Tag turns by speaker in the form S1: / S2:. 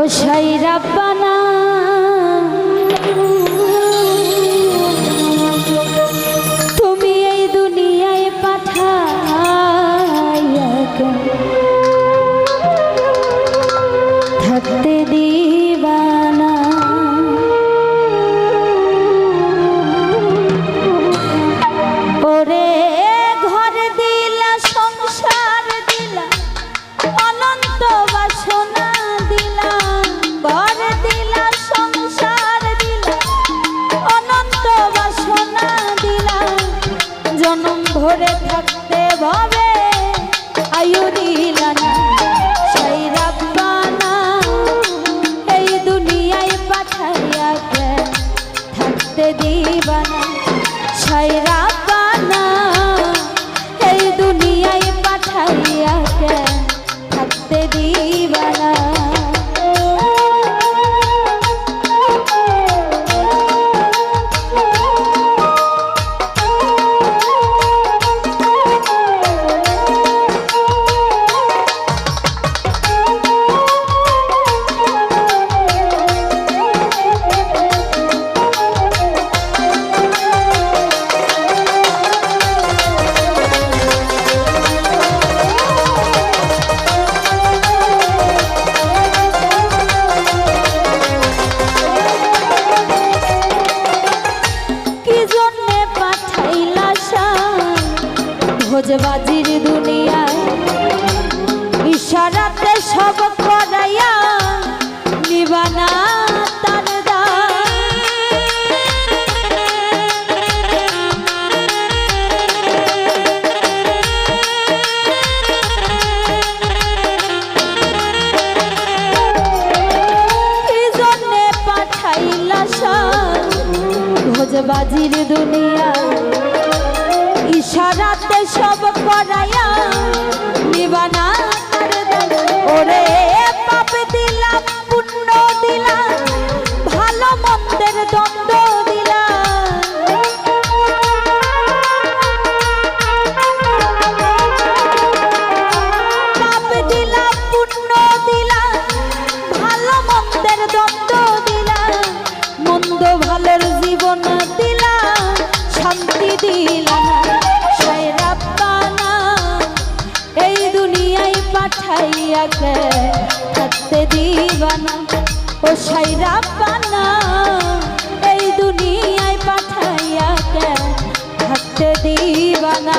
S1: সাই রাব্বানা তুমি এই দুনিয়ায় পাঠাইয়া থাকতে দিবানা ওরে ঘর দিলা সংসার দিলা অনন্ত বাসনা দিলা ঘর দিলা সংসার দিলা অনন্ত বাসনা দিলা জনম ভরে থাকতে ভাবে আয়ু দিলা না সেই রাব্বানা এই দুনিয়ায় পাঠাইয়া থাকতে দিবানা সেই রাব্বানা এই দুনিয়ায় পাঠাইয়া থাকতে দিবানা ভোজবাজির দুনিয়ায় ইশারাতে সব করাইয়া নিবানা তার কি জন্যে পাঠাইলা ভোজবাজির দুনিয়ায় ইশারাতে সব করাইয়া নিবানা ওরে পাপ দিলাম পুণ্য দিলাম ভালো মন্দের দ্বন্দ্ব দিলাম পাপ দিলাম পুণ্য দিলাম ভালো মন্দের দ্বন্দ্ব দিলাম মন্দ ভালোর জীবন দিলাম শান্তি দিলাম এই দুনিয়ায় পাঠাইয়া থাকতে দিবানা ও সাই রাব্বানা এই দুনিয়ায় পাঠাইয়া থাকতে দিবানা